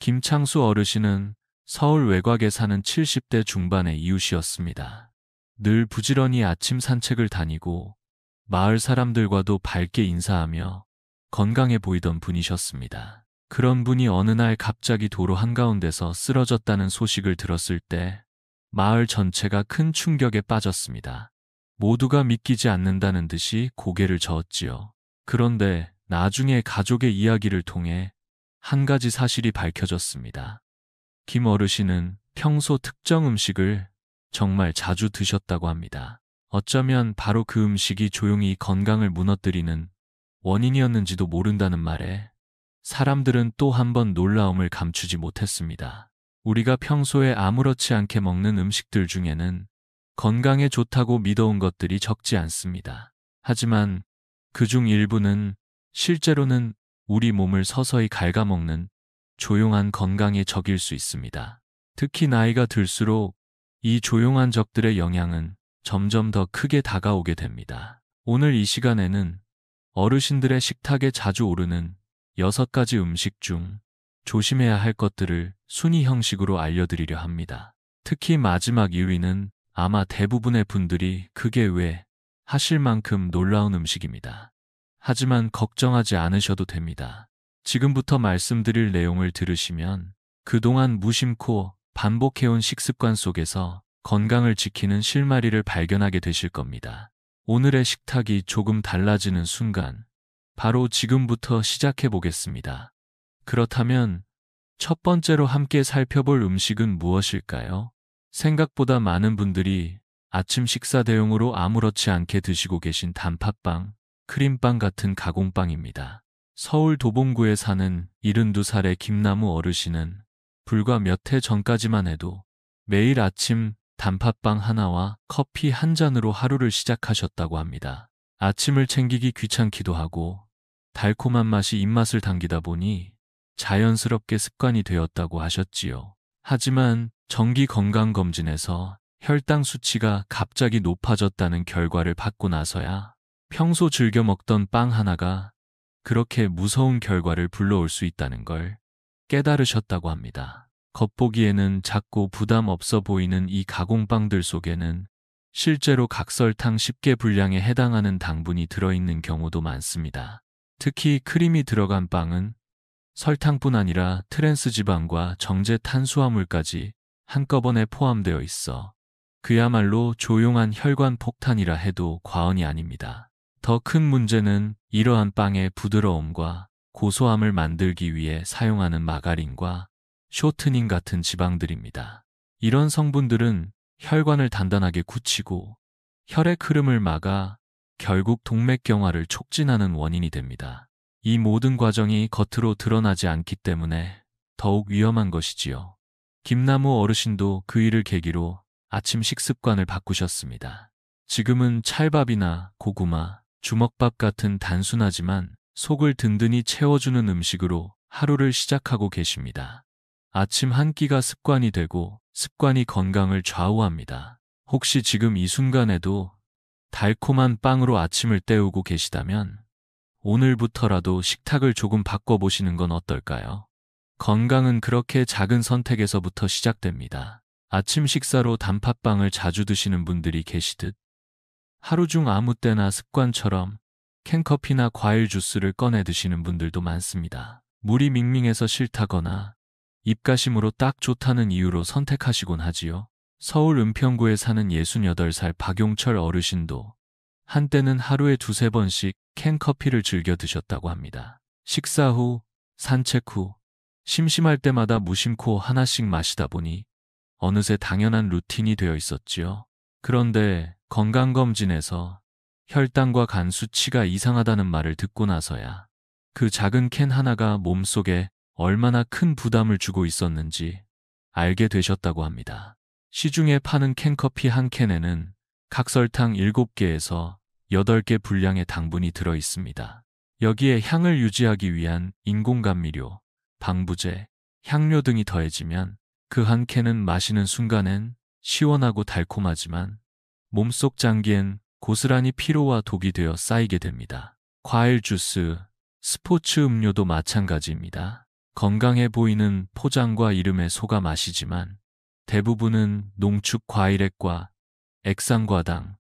김창수 어르신은 서울 외곽에 사는 70대 중반의 이웃이었습니다. 늘 부지런히 아침 산책을 다니고 마을 사람들과도 밝게 인사하며 건강해 보이던 분이셨습니다. 그런 분이 어느 날 갑자기 도로 한가운데서 쓰러졌다는 소식을 들었을 때 마을 전체가 큰 충격에 빠졌습니다. 모두가 믿기지 않는다는 듯이 고개를 저었지요. 그런데 나중에 가족의 이야기를 통해 한 가지 사실이 밝혀졌습니다. 김 어르신은 평소 특정 음식을 정말 자주 드셨다고 합니다. 어쩌면 바로 그 음식이 조용히 건강을 무너뜨리는 원인이었는지도 모른다는 말에 사람들은 또 한 번 놀라움을 감추지 못했습니다. 우리가 평소에 아무렇지 않게 먹는 음식들 중에는 건강에 좋다고 믿어온 것들이 적지 않습니다. 하지만 그중 일부는 실제로는 우리 몸을 서서히 갉아먹는 조용한 건강의 적일 수 있습니다. 특히 나이가 들수록 이 조용한 적들의 영향은 점점 더 크게 다가오게 됩니다. 오늘 이 시간에는 어르신들의 식탁에 자주 오르는 6가지 음식 중 조심해야 할 것들을 순위 형식으로 알려드리려 합니다. 특히 마지막 1위는 아마 대부분의 분들이 그게 왜 하실 만큼 놀라운 음식입니다. 하지만 걱정하지 않으셔도 됩니다. 지금부터 말씀드릴 내용을 들으시면 그동안 무심코 반복해온 식습관 속에서 건강을 지키는 실마리를 발견하게 되실 겁니다. 오늘의 식탁이 조금 달라지는 순간, 바로 지금부터 시작해 보겠습니다. 그렇다면 첫 번째로 함께 살펴볼 음식은 무엇일까요? 생각보다 많은 분들이 아침 식사 대용으로 아무렇지 않게 드시고 계신 단팥빵, 크림빵 같은 가공빵입니다. 서울 도봉구에 사는 72살의 김나무 어르신은 불과 몇 해 전까지만 해도 매일 아침 단팥빵 하나와 커피 한 잔으로 하루를 시작하셨다고 합니다. 아침을 챙기기 귀찮기도 하고 달콤한 맛이 입맛을 당기다 보니 자연스럽게 습관이 되었다고 하셨지요. 하지만 정기 건강검진에서 혈당 수치가 갑자기 높아졌다는 결과를 받고 나서야 평소 즐겨 먹던 빵 하나가 그렇게 무서운 결과를 불러올 수 있다는 걸 깨달으셨다고 합니다. 겉보기에는 작고 부담 없어 보이는 이 가공빵들 속에는 실제로 각설탕 10개 분량에 해당하는 당분이 들어있는 경우도 많습니다. 특히 크림이 들어간 빵은 설탕뿐 아니라 트랜스 지방과 정제 탄수화물까지 한꺼번에 포함되어 있어 그야말로 조용한 혈관 폭탄이라 해도 과언이 아닙니다. 더 큰 문제는 이러한 빵의 부드러움과 고소함을 만들기 위해 사용하는 마가린과 쇼트닝 같은 지방들입니다. 이런 성분들은 혈관을 단단하게 굳히고 혈액 흐름을 막아 결국 동맥경화를 촉진하는 원인이 됩니다. 이 모든 과정이 겉으로 드러나지 않기 때문에 더욱 위험한 것이지요. 김나무 어르신도 그 일을 계기로 아침 식습관을 바꾸셨습니다. 지금은 찰밥이나 고구마, 주먹밥 같은 단순하지만 속을 든든히 채워주는 음식으로 하루를 시작하고 계십니다. 아침 한 끼가 습관이 되고 습관이 건강을 좌우합니다. 혹시 지금 이 순간에도 달콤한 빵으로 아침을 때우고 계시다면 오늘부터라도 식탁을 조금 바꿔보시는 건 어떨까요? 건강은 그렇게 작은 선택에서부터 시작됩니다. 아침 식사로 단팥빵을 자주 드시는 분들이 계시듯 하루 중 아무 때나 습관처럼 캔커피나 과일 주스를 꺼내 드시는 분들도 많습니다. 물이 밍밍해서 싫다거나 입가심으로 딱 좋다는 이유로 선택하시곤 하지요. 서울 은평구에 사는 68살 박용철 어르신도 한때는 하루에 2~3번씩 캔커피를 즐겨 드셨다고 합니다. 식사 후, 산책 후, 심심할 때마다 무심코 하나씩 마시다 보니 어느새 당연한 루틴이 되어 있었지요. 그런데 건강검진에서 혈당과 간 수치가 이상하다는 말을 듣고 나서야 그 작은 캔 하나가 몸속에 얼마나 큰 부담을 주고 있었는지 알게 되셨다고 합니다. 시중에 파는 캔커피 한 캔에는 각설탕 7개에서 8개 분량의 당분이 들어 있습니다. 여기에 향을 유지하기 위한 인공감미료, 방부제, 향료 등이 더해지면 그 한 캔은 마시는 순간엔 시원하고 달콤하지만 몸속 장기엔 고스란히 피로와 독이 되어 쌓이게 됩니다. 과일 주스, 스포츠 음료도 마찬가지입니다. 건강해 보이는 포장과 이름에 속아 마시지만 대부분은 농축 과일액과 액상과당,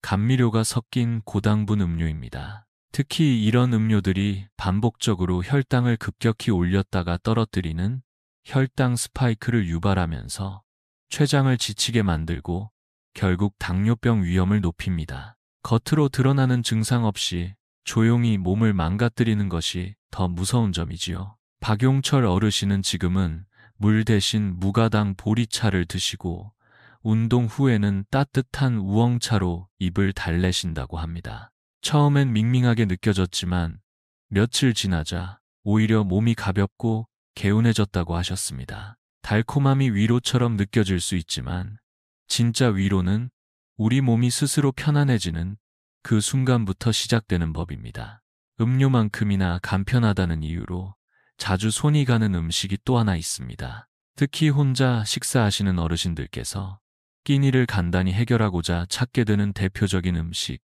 감미료가 섞인 고당분 음료입니다. 특히 이런 음료들이 반복적으로 혈당을 급격히 올렸다가 떨어뜨리는 혈당 스파이크를 유발하면서 췌장을 지치게 만들고 결국 당뇨병 위험을 높입니다. 겉으로 드러나는 증상 없이 조용히 몸을 망가뜨리는 것이 더 무서운 점이지요. 박용철 어르신은 지금은 물 대신 무가당 보리차를 드시고 운동 후에는 따뜻한 우엉차로 입을 달래신다고 합니다. 처음엔 밍밍하게 느껴졌지만 며칠 지나자 오히려 몸이 가볍고 개운해졌다고 하셨습니다. 달콤함이 위로처럼 느껴질 수 있지만 진짜 위로는 우리 몸이 스스로 편안해지는 그 순간부터 시작되는 법입니다. 음료만큼이나 간편하다는 이유로 자주 손이 가는 음식이 또 하나 있습니다. 특히 혼자 식사하시는 어르신들께서 끼니를 간단히 해결하고자 찾게 되는 대표적인 음식,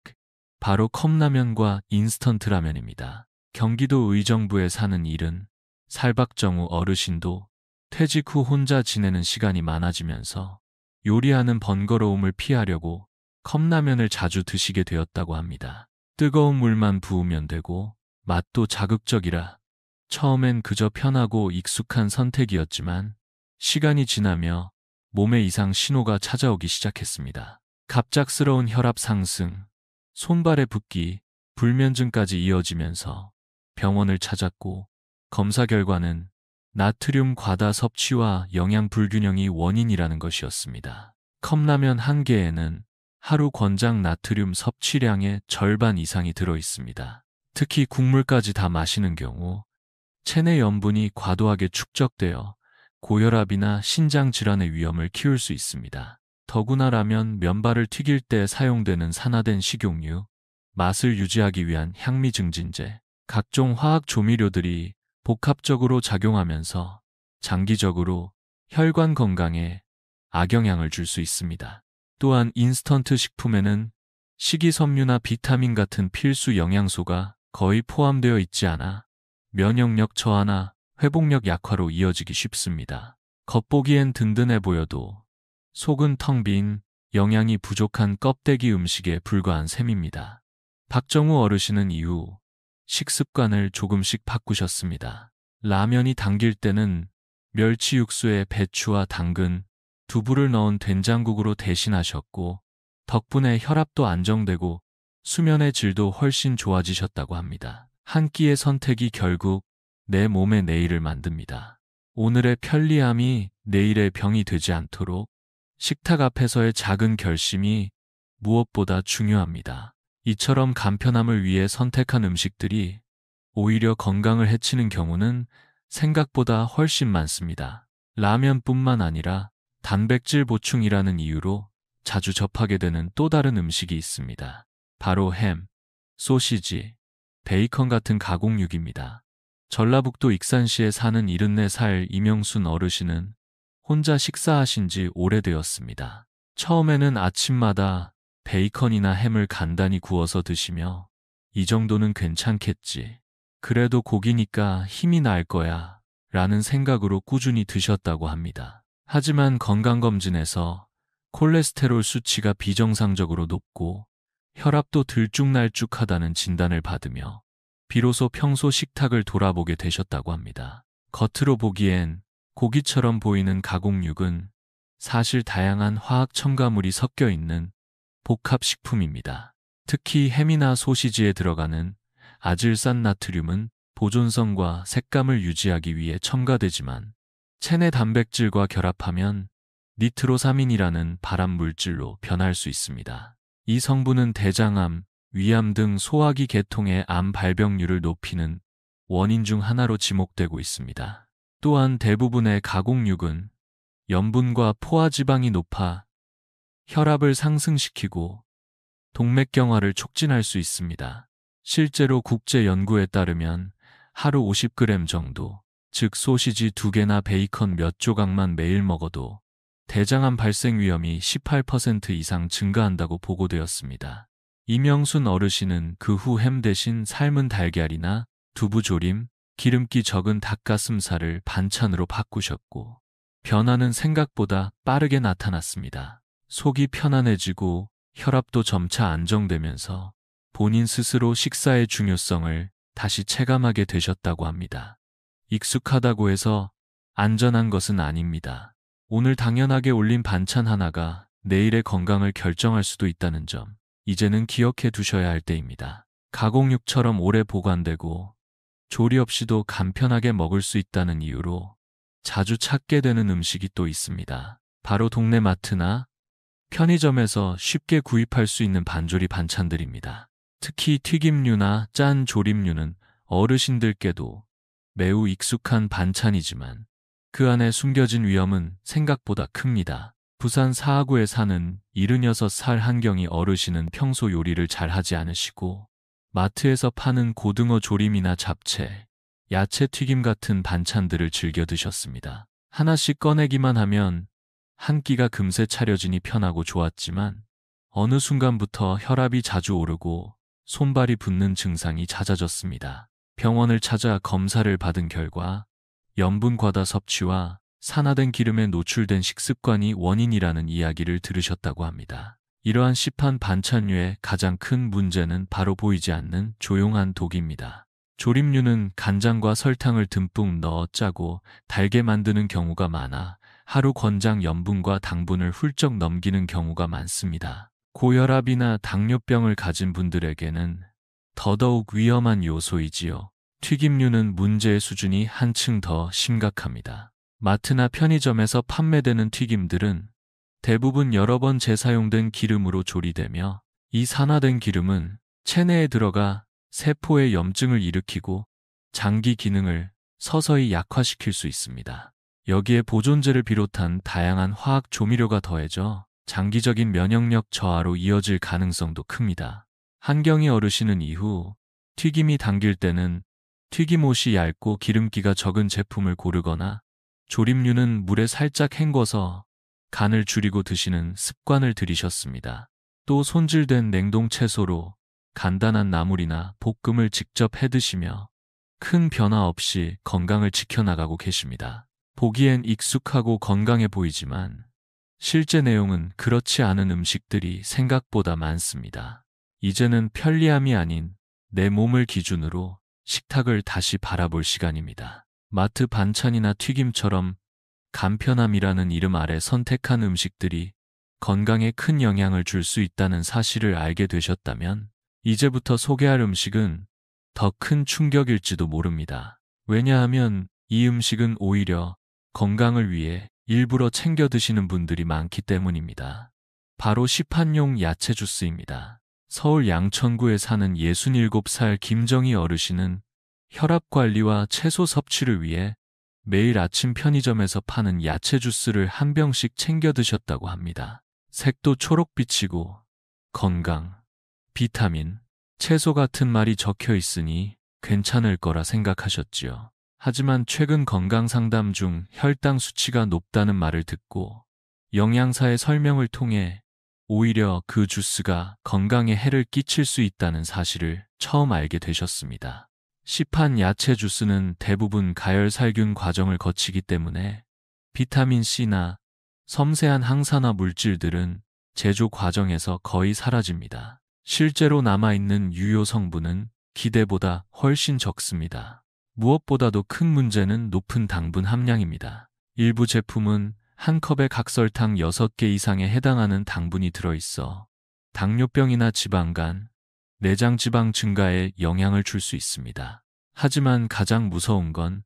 바로 컵라면과 인스턴트 라면입니다. 경기도 의정부에 사는 살박정우 어르신도 퇴직 후 혼자 지내는 시간이 많아지면서 요리하는 번거로움을 피하려고 컵라면을 자주 드시게 되었다고 합니다. 뜨거운 물만 부으면 되고 맛도 자극적이라 처음엔 그저 편하고 익숙한 선택이었지만 시간이 지나며 몸에 이상 신호가 찾아오기 시작했습니다. 갑작스러운 혈압 상승, 손발의 붓기, 불면증까지 이어지면서 병원을 찾았고 검사 결과는 나트륨 과다 섭취와 영양 불균형이 원인이라는 것이었습니다. 컵라면 한 개에는 하루 권장 나트륨 섭취량의 절반 이상이 들어 있습니다. 특히 국물까지 다 마시는 경우 체내 염분이 과도하게 축적되어 고혈압이나 신장 질환의 위험을 키울 수 있습니다. 더구나 라면, 면발을 튀길 때 사용되는 산화된 식용유, 맛을 유지하기 위한 향미 증진제, 각종 화학 조미료들이 복합적으로 작용하면서 장기적으로 혈관 건강에 악영향을 줄 수 있습니다. 또한 인스턴트 식품에는 식이섬유나 비타민 같은 필수 영양소가 거의 포함되어 있지 않아 면역력 저하나 회복력 약화로 이어지기 쉽습니다. 겉보기엔 든든해 보여도 속은 텅 빈 영양이 부족한 껍데기 음식에 불과한 셈입니다. 박정우 어르신은 이후 식습관을 조금씩 바꾸셨습니다. 라면이 당길 때는 멸치 육수에 배추와 당근, 두부를 넣은 된장국으로 대신하셨고 덕분에 혈압도 안정되고 수면의 질도 훨씬 좋아지셨다고 합니다. 한 끼의 선택이 결국 내 몸의 내일을 만듭니다. 오늘의 편리함이 내일의 병이 되지 않도록 식탁 앞에서의 작은 결심이 무엇보다 중요합니다. 이처럼 간편함을 위해 선택한 음식들이 오히려 건강을 해치는 경우는 생각보다 훨씬 많습니다. 라면뿐만 아니라 단백질 보충이라는 이유로 자주 접하게 되는 또 다른 음식이 있습니다. 바로 햄, 소시지, 베이컨 같은 가공육입니다. 전라북도 익산시에 사는 74살 이명순 어르신은 혼자 식사하신 지 오래되었습니다. 처음에는 아침마다 베이컨이나 햄을 간단히 구워서 드시며 이 정도는 괜찮겠지. 그래도 고기니까 힘이 날 거야 라는 생각으로 꾸준히 드셨다고 합니다. 하지만 건강검진에서 콜레스테롤 수치가 비정상적으로 높고 혈압도 들쭉날쭉하다는 진단을 받으며 비로소 평소 식탁을 돌아보게 되셨다고 합니다. 겉으로 보기엔 고기처럼 보이는 가공육은 사실 다양한 화학 첨가물이 섞여 있는 복합식품입니다. 특히 햄이나 소시지에 들어가는 아질산 나트륨은 보존성과 색감을 유지하기 위해 첨가되지만 체내 단백질과 결합하면 니트로사민이라는 발암 물질로 변할 수 있습니다. 이 성분은 대장암, 위암 등 소화기 계통의 암 발병률을 높이는 원인 중 하나로 지목되고 있습니다. 또한 대부분의 가공육은 염분과 포화지방이 높아 혈압을 상승시키고 동맥경화를 촉진할 수 있습니다. 실제로 국제연구에 따르면 하루 50g 정도, 즉 소시지 2개나 베이컨 몇 조각만 매일 먹어도 대장암 발생 위험이 18% 이상 증가한다고 보고되었습니다. 이명순 어르신은 그 후 햄 대신 삶은 달걀이나 두부조림, 기름기 적은 닭가슴살을 반찬으로 바꾸셨고, 변화는 생각보다 빠르게 나타났습니다. 속이 편안해지고 혈압도 점차 안정되면서 본인 스스로 식사의 중요성을 다시 체감하게 되셨다고 합니다. 익숙하다고 해서 안전한 것은 아닙니다. 오늘 당연하게 올린 반찬 하나가 내일의 건강을 결정할 수도 있다는 점, 이제는 기억해 두셔야 할 때입니다. 가공육처럼 오래 보관되고 조리 없이도 간편하게 먹을 수 있다는 이유로 자주 찾게 되는 음식이 또 있습니다. 바로 동네 마트나 편의점에서 쉽게 구입할 수 있는 반조리 반찬들입니다. 특히 튀김류나 짠 조림류는 어르신들께도 매우 익숙한 반찬이지만 그 안에 숨겨진 위험은 생각보다 큽니다. 부산 사하구에 사는 76살 한경이 어르신은 평소 요리를 잘 하지 않으시고 마트에서 파는 고등어 조림이나 잡채, 야채 튀김 같은 반찬들을 즐겨 드셨습니다. 하나씩 꺼내기만 하면 한 끼가 금세 차려지니 편하고 좋았지만 어느 순간부터 혈압이 자주 오르고 손발이 붓는 증상이 잦아졌습니다. 병원을 찾아 검사를 받은 결과 염분 과다 섭취와 산화된 기름에 노출된 식습관이 원인이라는 이야기를 들으셨다고 합니다. 이러한 시판 반찬류의 가장 큰 문제는 바로 보이지 않는 조용한 독입니다. 조림류는 간장과 설탕을 듬뿍 넣어 짜고 달게 만드는 경우가 많아 하루 권장 염분과 당분을 훌쩍 넘기는 경우가 많습니다. 고혈압이나 당뇨병을 가진 분들에게는 더더욱 위험한 요소이지요. 튀김류는 문제의 수준이 한층 더 심각합니다. 마트나 편의점에서 판매되는 튀김들은 대부분 여러 번 재사용된 기름으로 조리되며 이 산화된 기름은 체내에 들어가 세포에 염증을 일으키고 장기 기능을 서서히 약화시킬 수 있습니다. 여기에 보존제를 비롯한 다양한 화학 조미료가 더해져 장기적인 면역력 저하로 이어질 가능성도 큽니다. 한경이 어르신은 이후 튀김이 당길 때는 튀김옷이 얇고 기름기가 적은 제품을 고르거나 조림류는 물에 살짝 헹궈서 간을 줄이고 드시는 습관을 들이셨습니다. 또 손질된 냉동 채소로 간단한 나물이나 볶음을 직접 해 드시며 큰 변화 없이 건강을 지켜나가고 계십니다. 보기엔 익숙하고 건강해 보이지만 실제 내용은 그렇지 않은 음식들이 생각보다 많습니다. 이제는 편리함이 아닌 내 몸을 기준으로 식탁을 다시 바라볼 시간입니다. 마트 반찬이나 튀김처럼 간편함이라는 이름 아래 선택한 음식들이 건강에 큰 영향을 줄 수 있다는 사실을 알게 되셨다면 이제부터 소개할 음식은 더 큰 충격일지도 모릅니다. 왜냐하면 이 음식은 오히려 건강을 위해 일부러 챙겨 드시는 분들이 많기 때문입니다. 바로 시판용 야채 주스입니다. 서울 양천구에 사는 67살 김정희 어르신은 혈압 관리와 채소 섭취를 위해 매일 아침 편의점에서 파는 야채 주스를 한 병씩 챙겨 드셨다고 합니다. 색도 초록빛이고 건강, 비타민, 채소 같은 말이 적혀 있으니 괜찮을 거라 생각하셨지요. 하지만 최근 건강 상담 중 혈당 수치가 높다는 말을 듣고 영양사의 설명을 통해 오히려 그 주스가 건강에 해를 끼칠 수 있다는 사실을 처음 알게 되셨습니다. 시판 야채 주스는 대부분 가열살균 과정을 거치기 때문에 비타민C나 섬세한 항산화 물질들은 제조 과정에서 거의 사라집니다. 실제로 남아있는 유효 성분은 기대보다 훨씬 적습니다. 무엇보다도 큰 문제는 높은 당분 함량입니다. 일부 제품은 한 컵에 각설탕 6개 이상에 해당하는 당분이 들어있어 당뇨병이나 지방간, 내장 지방 증가에 영향을 줄 수 있습니다. 하지만 가장 무서운 건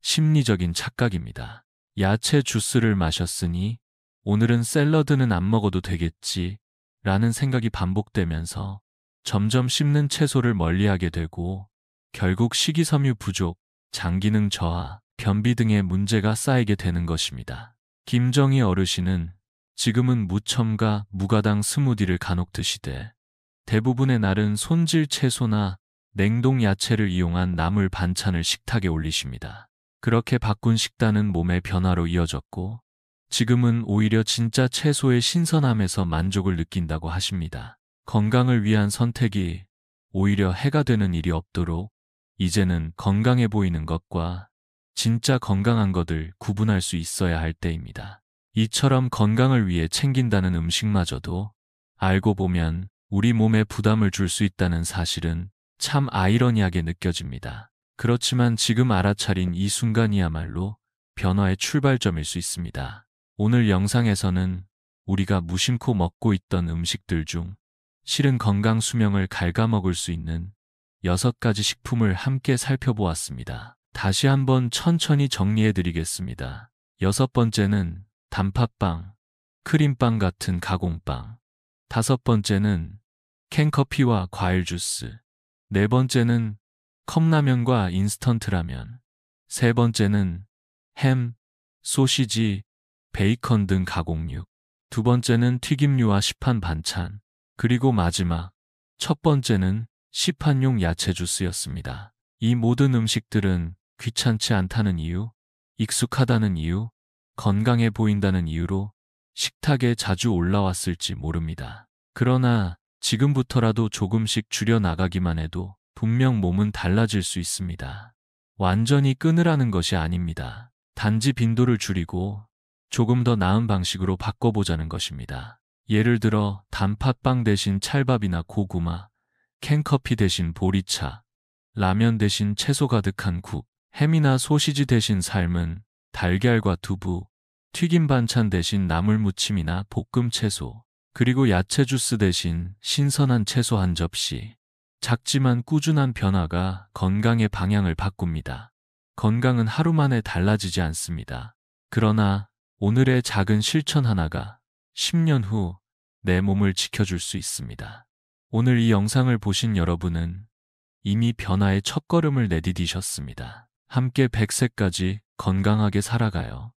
심리적인 착각입니다. 야채 주스를 마셨으니 오늘은 샐러드는 안 먹어도 되겠지 라는 생각이 반복되면서 점점 씹는 채소를 멀리하게 되고 결국 식이섬유 부족, 장기능 저하, 변비 등의 문제가 쌓이게 되는 것입니다. 김정희 어르신은 지금은 무첨가 무가당 스무디를 간혹 드시되 대부분의 날은 손질 채소나 냉동 야채를 이용한 나물 반찬을 식탁에 올리십니다. 그렇게 바꾼 식단은 몸의 변화로 이어졌고 지금은 오히려 진짜 채소의 신선함에서 만족을 느낀다고 하십니다. 건강을 위한 선택이 오히려 해가 되는 일이 없도록 이제는 건강해 보이는 것과 진짜 건강한 것을 구분할 수 있어야 할 때입니다. 이처럼 건강을 위해 챙긴다는 음식마저도 알고 보면 우리 몸에 부담을 줄 수 있다는 사실은 참 아이러니하게 느껴집니다. 그렇지만 지금 알아차린 이 순간이야말로 변화의 출발점일 수 있습니다. 오늘 영상에서는 우리가 무심코 먹고 있던 음식들 중 실은 건강 수명을 갉아먹을 수 있는 6가지 식품을 함께 살펴보았습니다. 다시 한번 천천히 정리해 드리겠습니다. 6번째는 단팥빵, 크림빵 같은 가공빵. 5번째는 캔커피와 과일 주스. 4번째는 컵라면과 인스턴트 라면. 3번째는 햄, 소시지, 베이컨 등 가공육. 2번째는 튀김류와 시판 반찬. 그리고 마지막, 첫 번째는 시판용 야채 주스였습니다. 이 모든 음식들은 귀찮지 않다는 이유, 익숙하다는 이유, 건강해 보인다는 이유로 식탁에 자주 올라왔을지 모릅니다. 그러나 지금부터라도 조금씩 줄여나가기만 해도 분명 몸은 달라질 수 있습니다. 완전히 끊으라는 것이 아닙니다. 단지 빈도를 줄이고 조금 더 나은 방식으로 바꿔보자는 것입니다. 예를 들어 단팥빵 대신 찰밥이나 고구마, 캔커피 대신 보리차, 라면 대신 채소 가득한 국, 햄이나 소시지 대신 삶은 달걀과 두부, 튀김 반찬 대신 나물무침이나 볶음 채소, 그리고 야채 주스 대신 신선한 채소 한 접시. 작지만 꾸준한 변화가 건강의 방향을 바꿉니다. 건강은 하루 만에 달라지지 않습니다. 그러나 오늘의 작은 실천 하나가 10년 후 내 몸을 지켜줄 수 있습니다. 오늘 이 영상을 보신 여러분은 이미 변화의 첫걸음을 내디디셨습니다. 함께 100세까지 건강하게 살아가요.